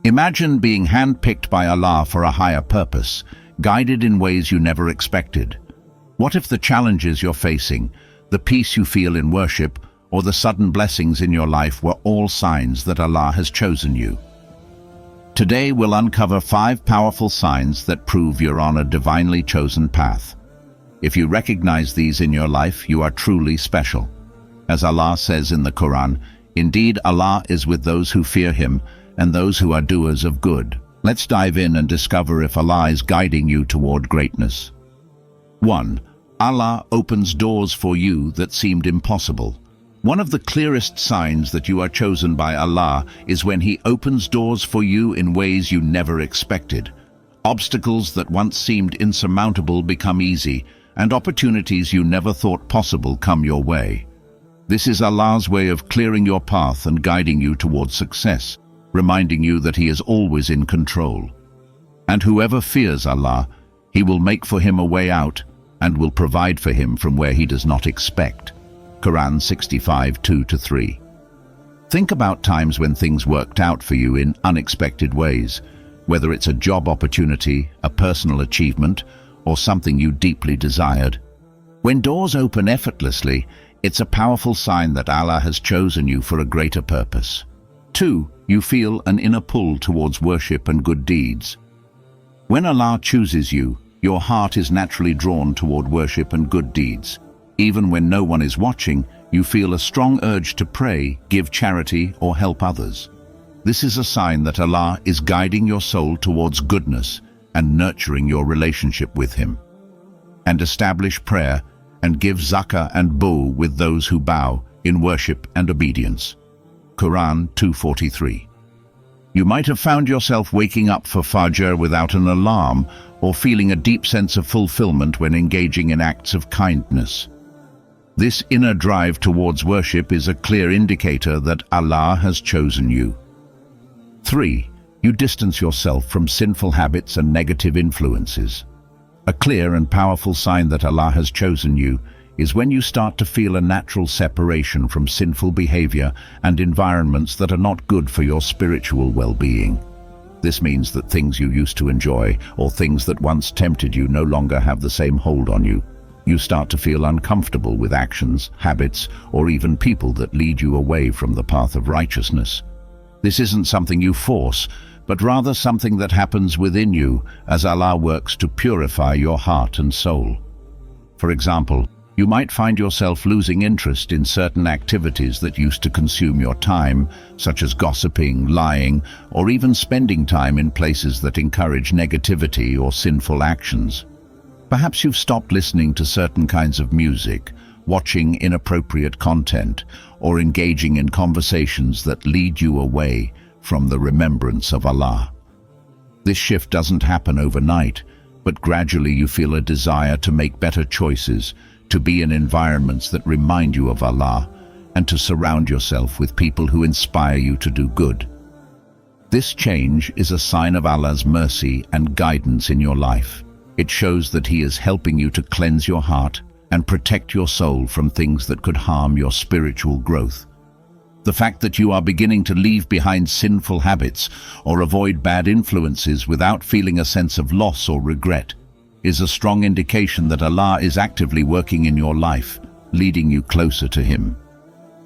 Imagine being handpicked by Allah for a higher purpose, guided in ways you never expected. What if the challenges you're facing, the peace you feel in worship, or the sudden blessings in your life were all signs that Allah has chosen you? Today we'll uncover 5 powerful signs that prove you're on a divinely chosen path. If you recognize these in your life, you are truly special. As Allah says in the Quran, "Indeed, Allah is with those who fear Him and those who are doers of good." Let's dive in and discover if Allah is guiding you toward greatness. 1. Allah opens doors for you that seemed impossible. One of the clearest signs that you are chosen by Allah is when He opens doors for you in ways you never expected. Obstacles that once seemed insurmountable become easy, and opportunities you never thought possible come your way. This is Allah's way of clearing your path and guiding you towards success, reminding you that He is always in control. And whoever fears Allah, He will make for him a way out and will provide for him from where he does not expect. Quran 65:2-3. Think about times when things worked out for you in unexpected ways, whether it's a job opportunity, a personal achievement, or something you deeply desired. When doors open effortlessly, it's a powerful sign that Allah has chosen you for a greater purpose. 2. You feel an inner pull towards worship and good deeds. When Allah chooses you, your heart is naturally drawn toward worship and good deeds. Even when no one is watching, you feel a strong urge to pray, give charity, or help others. This is a sign that Allah is guiding your soul towards goodness and nurturing your relationship with Him. And establish prayer and give zakah and bull with those who bow in worship and obedience. Quran 2:43. You might have found yourself waking up for Fajr without an alarm, or feeling a deep sense of fulfillment when engaging in acts of kindness. This inner drive towards worship is a clear indicator that Allah has chosen you. 3. You distance yourself from sinful habits and negative influences. A clear and powerful sign that Allah has chosen you is when you start to feel a natural separation from sinful behavior and environments that are not good for your spiritual well-being. This means that things you used to enjoy or things that once tempted you no longer have the same hold on you. You start to feel uncomfortable with actions, habits, or even people that lead you away from the path of righteousness. This isn't something you force, but rather something that happens within you as Allah works to purify your heart and soul. For example, you might find yourself losing interest in certain activities that used to consume your time, such as gossiping, lying, or even spending time in places that encourage negativity or sinful actions. Perhaps you've stopped listening to certain kinds of music, watching inappropriate content, or engaging in conversations that lead you away from the remembrance of Allah. This shift doesn't happen overnight, but gradually you feel a desire to make better choices, to be in environments that remind you of Allah, and to surround yourself with people who inspire you to do good. This change is a sign of Allah's mercy and guidance in your life. It shows that He is helping you to cleanse your heart and protect your soul from things that could harm your spiritual growth. The fact that you are beginning to leave behind sinful habits or avoid bad influences without feeling a sense of loss or regret is a strong indication that Allah is actively working in your life, leading you closer to Him.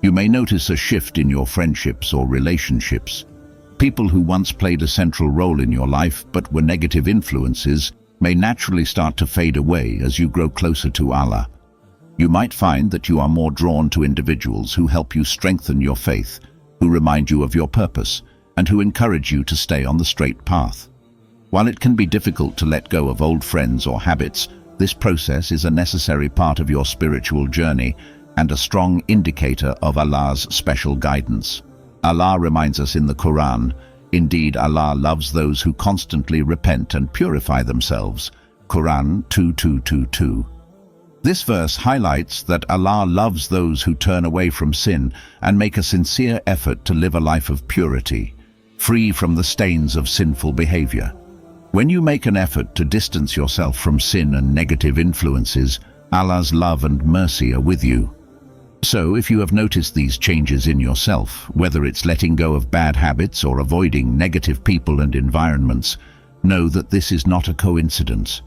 You may notice a shift in your friendships or relationships. People who once played a central role in your life but were negative influences may naturally start to fade away as you grow closer to Allah. You might find that you are more drawn to individuals who help you strengthen your faith, who remind you of your purpose, and who encourage you to stay on the straight path. While it can be difficult to let go of old friends or habits, this process is a necessary part of your spiritual journey and a strong indicator of Allah's special guidance. Allah reminds us in the Quran, "Indeed, Allah loves those who constantly repent and purify themselves." Quran 2:222. This verse highlights that Allah loves those who turn away from sin and make a sincere effort to live a life of purity, free from the stains of sinful behavior. When you make an effort to distance yourself from sin and negative influences, Allah's love and mercy are with you. So, if you have noticed these changes in yourself, whether it's letting go of bad habits or avoiding negative people and environments, know that this is not a coincidence.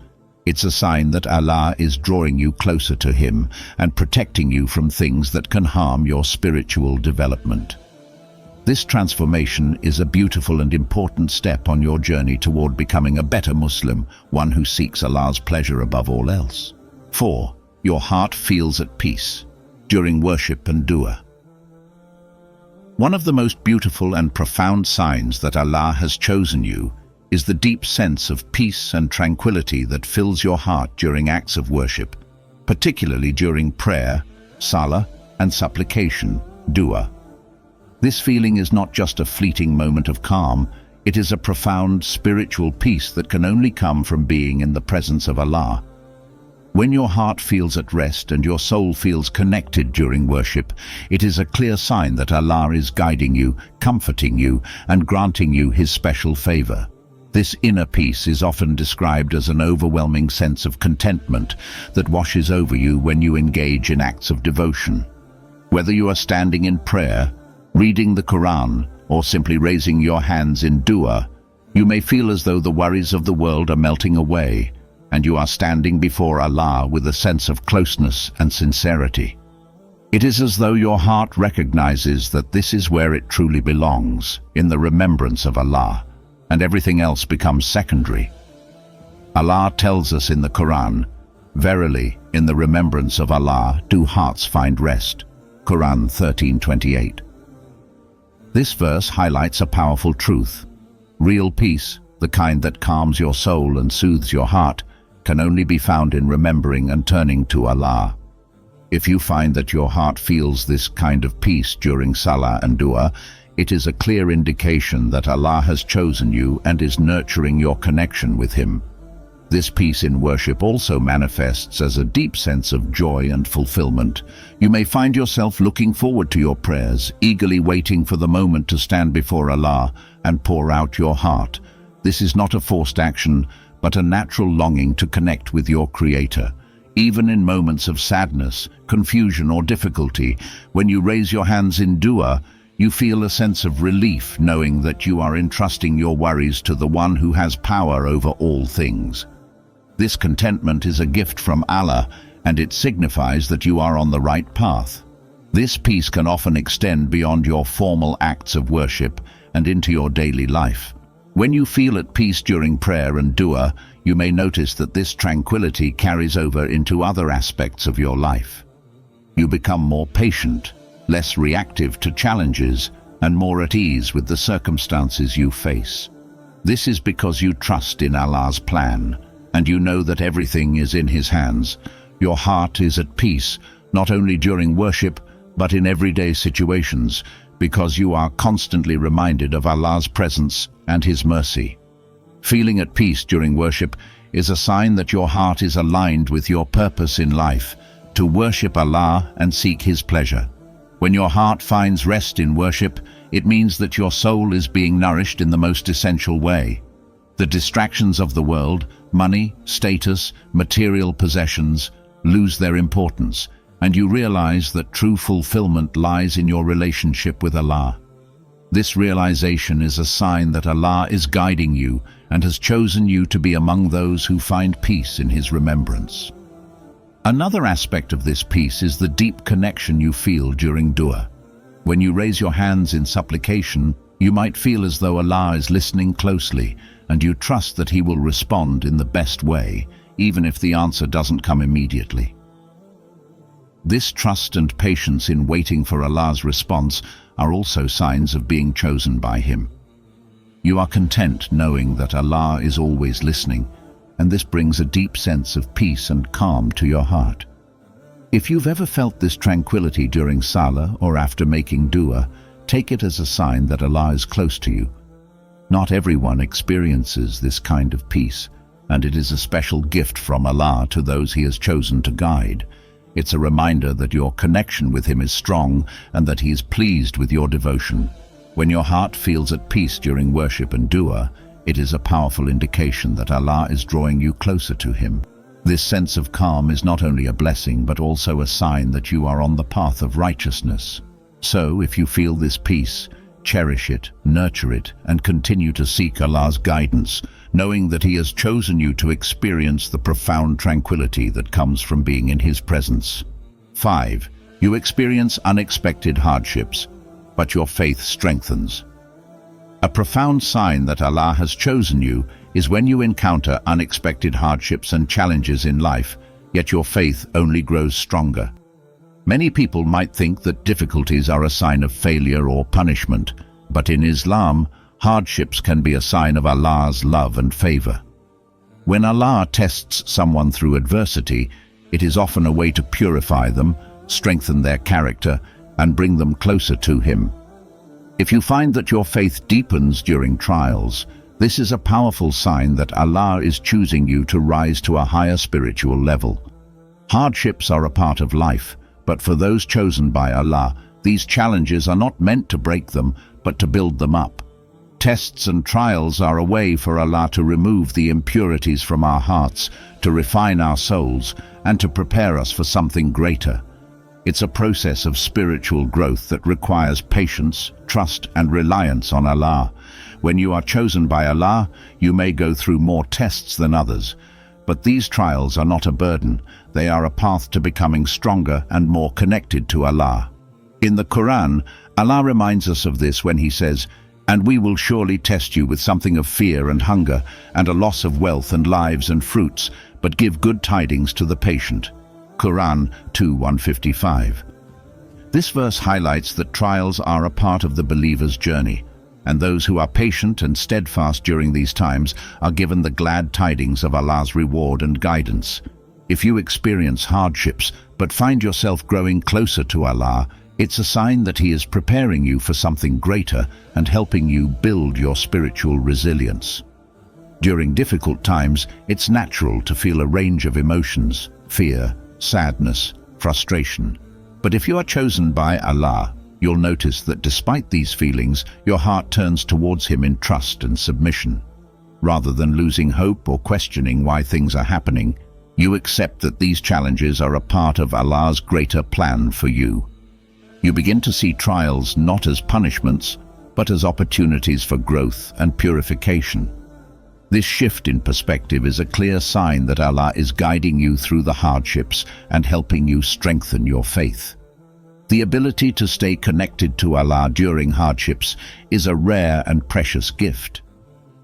It's a sign that Allah is drawing you closer to Him and protecting you from things that can harm your spiritual development. This transformation is a beautiful and important step on your journey toward becoming a better Muslim, one who seeks Allah's pleasure above all else. 4. Your heart feels at peace during worship and dua. One of the most beautiful and profound signs that Allah has chosen you is the deep sense of peace and tranquility that fills your heart during acts of worship, particularly during prayer, salah, and supplication, dua. This feeling is not just a fleeting moment of calm, it is a profound spiritual peace that can only come from being in the presence of Allah. When your heart feels at rest and your soul feels connected during worship, it is a clear sign that Allah is guiding you, comforting you, and granting you His special favor. This inner peace is often described as an overwhelming sense of contentment that washes over you when you engage in acts of devotion. Whether you are standing in prayer, reading the Quran, or simply raising your hands in dua, you may feel as though the worries of the world are melting away, and you are standing before Allah with a sense of closeness and sincerity. It is as though your heart recognizes that this is where it truly belongs, in the remembrance of Allah, and everything else becomes secondary. Allah tells us in the Quran, "Verily, in the remembrance of Allah do hearts find rest." Quran 13:28. This verse highlights a powerful truth. Real peace, the kind that calms your soul and soothes your heart, can only be found in remembering and turning to Allah. If you find that your heart feels this kind of peace during salah and dua, it is a clear indication that Allah has chosen you and is nurturing your connection with Him. This peace in worship also manifests as a deep sense of joy and fulfillment. You may find yourself looking forward to your prayers, eagerly waiting for the moment to stand before Allah and pour out your heart. This is not a forced action, but a natural longing to connect with your Creator. Even in moments of sadness, confusion, or difficulty, when you raise your hands in dua, you feel a sense of relief knowing that you are entrusting your worries to the One who has power over all things. This contentment is a gift from Allah, and it signifies that you are on the right path. This peace can often extend beyond your formal acts of worship and into your daily life. When you feel at peace during prayer and dua, you may notice that this tranquility carries over into other aspects of your life. You become more patient, less reactive to challenges, and more at ease with the circumstances you face. This is because you trust in Allah's plan, and you know that everything is in His hands. Your heart is at peace, not only during worship, but in everyday situations, because you are constantly reminded of Allah's presence and His mercy. Feeling at peace during worship is a sign that your heart is aligned with your purpose in life, to worship Allah and seek His pleasure. When your heart finds rest in worship, it means that your soul is being nourished in the most essential way. The distractions of the world, money, status, material possessions, lose their importance, and you realize that true fulfillment lies in your relationship with Allah. This realization is a sign that Allah is guiding you and has chosen you to be among those who find peace in His remembrance. Another aspect of this peace is the deep connection you feel during dua. When you raise your hands in supplication, you might feel as though Allah is listening closely, and you trust that He will respond in the best way, even if the answer doesn't come immediately. This trust and patience in waiting for Allah's response are also signs of being chosen by Him. You are content knowing that Allah is always listening, and this brings a deep sense of peace and calm to your heart. If you've ever felt this tranquility during salah or after making dua, take it as a sign that Allah is close to you. Not everyone experiences this kind of peace, and it is a special gift from Allah to those He has chosen to guide. It's a reminder that your connection with Him is strong and that He is pleased with your devotion. When your heart feels at peace during worship and dua, it is a powerful indication that Allah is drawing you closer to Him. This sense of calm is not only a blessing but also a sign that you are on the path of righteousness. So, if you feel this peace, cherish it, nurture it, and continue to seek Allah's guidance, knowing that He has chosen you to experience the profound tranquility that comes from being in His presence. 5. You experience unexpected hardships, but your faith strengthens. A profound sign that Allah has chosen you is when you encounter unexpected hardships and challenges in life, yet your faith only grows stronger. Many people might think that difficulties are a sign of failure or punishment, but in Islam, hardships can be a sign of Allah's love and favor. When Allah tests someone through adversity, it is often a way to purify them, strengthen their character, and bring them closer to Him. If you find that your faith deepens during trials, this is a powerful sign that Allah is choosing you to rise to a higher spiritual level. Hardships are a part of life, but for those chosen by Allah, these challenges are not meant to break them, but to build them up. Tests and trials are a way for Allah to remove the impurities from our hearts, to refine our souls, and to prepare us for something greater. It's a process of spiritual growth that requires patience, trust, and reliance on Allah. When you are chosen by Allah, you may go through more tests than others, but these trials are not a burden. They are a path to becoming stronger and more connected to Allah. In the Quran, Allah reminds us of this when He says, "And we will surely test you with something of fear and hunger, and a loss of wealth and lives and fruits, but give good tidings to the patient." Quran 2:155. This verse highlights that trials are a part of the believer's journey, and those who are patient and steadfast during these times are given the glad tidings of Allah's reward and guidance. If you experience hardships but find yourself growing closer to Allah, it's a sign that He is preparing you for something greater and helping you build your spiritual resilience. During difficult times, it's natural to feel a range of emotions: fear, sadness, frustration. But if you are chosen by Allah, you'll notice that despite these feelings, your heart turns towards Him in trust and submission. Rather than losing hope or questioning why things are happening, you accept that these challenges are a part of Allah's greater plan for you. You begin to see trials not as punishments, but as opportunities for growth and purification. This shift in perspective is a clear sign that Allah is guiding you through the hardships and helping you strengthen your faith. The ability to stay connected to Allah during hardships is a rare and precious gift.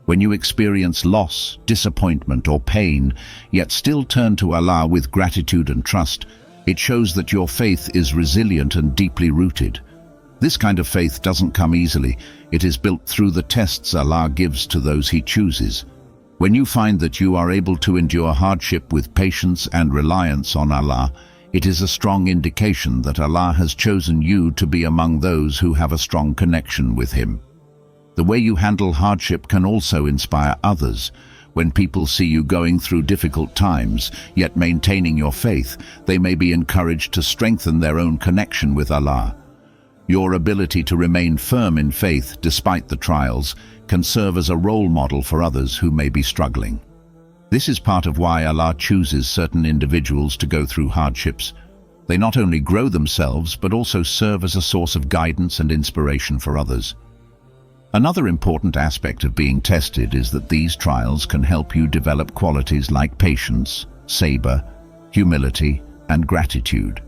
When you experience loss, disappointment, or pain, yet still turn to Allah with gratitude and trust, it shows that your faith is resilient and deeply rooted. This kind of faith doesn't come easily. It is built through the tests Allah gives to those He chooses. When you find that you are able to endure hardship with patience and reliance on Allah, it is a strong indication that Allah has chosen you to be among those who have a strong connection with Him. The way you handle hardship can also inspire others. When people see you going through difficult times, yet maintaining your faith, they may be encouraged to strengthen their own connection with Allah. Your ability to remain firm in faith despite the trials can serve as a role model for others who may be struggling. This is part of why Allah chooses certain individuals to go through hardships. They not only grow themselves, but also serve as a source of guidance and inspiration for others. Another important aspect of being tested is that these trials can help you develop qualities like patience, sabr, humility, and gratitude.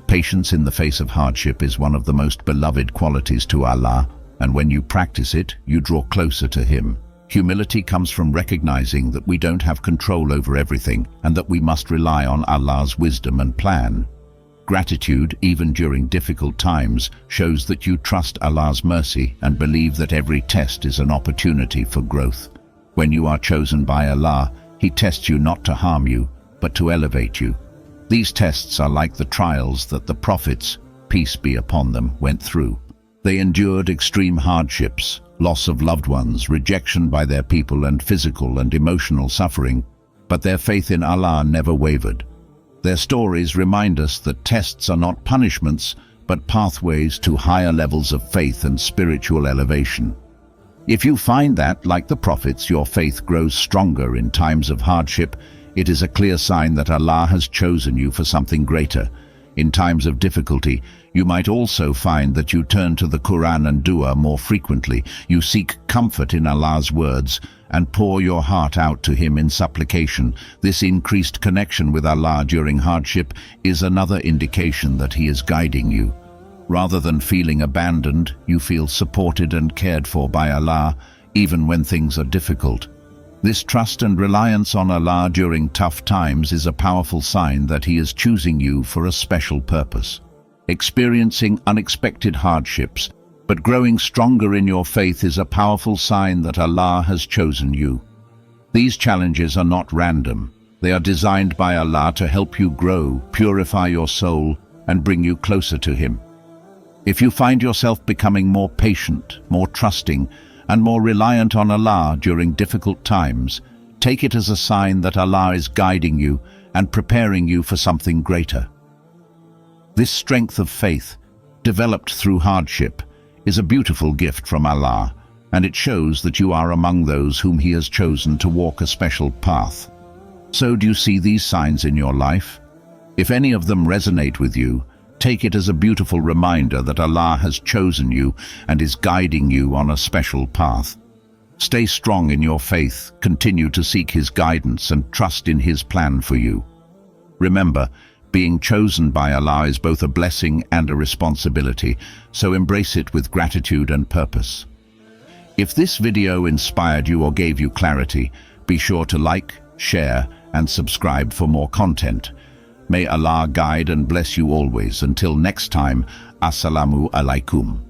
Patience in the face of hardship is one of the most beloved qualities to Allah, and when you practice it, you draw closer to Him. Humility comes from recognizing that we don't have control over everything and that we must rely on Allah's wisdom and plan. Gratitude, even during difficult times, shows that you trust Allah's mercy and believe that every test is an opportunity for growth. When you are chosen by Allah, He tests you not to harm you, but to elevate you. These tests are like the trials that the prophets, peace be upon them, went through. They endured extreme hardships, loss of loved ones, rejection by their people, and physical and emotional suffering, but their faith in Allah never wavered. Their stories remind us that tests are not punishments, but pathways to higher levels of faith and spiritual elevation. If you find that, like the prophets, your faith grows stronger in times of hardship, It is a clear sign that Allah has chosen you for something greater. In times of difficulty, you might also find that you turn to the Quran and Dua more frequently. You seek comfort in Allah's words and pour your heart out to Him in supplication. This increased connection with Allah during hardship is another indication that He is guiding you. Rather than feeling abandoned, you feel supported and cared for by Allah, even when things are difficult. This trust and reliance on Allah during tough times is a powerful sign that He is choosing you for a special purpose. Experiencing unexpected hardships, but growing stronger in your faith is a powerful sign that Allah has chosen you. These challenges are not random. They are designed by Allah to help you grow, purify your soul, and bring you closer to Him. If you find yourself becoming more patient, more trusting, and more reliant on Allah during difficult times, take it as a sign that Allah is guiding you and preparing you for something greater. This strength of faith, developed through hardship, is a beautiful gift from Allah, and it shows that you are among those whom He has chosen to walk a special path. So do you see these signs in your life? If any of them resonate with you, take it as a beautiful reminder that Allah has chosen you and is guiding you on a special path. Stay strong in your faith, continue to seek His guidance and trust in His plan for you. Remember, being chosen by Allah is both a blessing and a responsibility, so embrace it with gratitude and purpose. If this video inspired you or gave you clarity, be sure to like, share, and subscribe for more content. May Allah guide and bless you always. Until next time, Assalamu alaikum.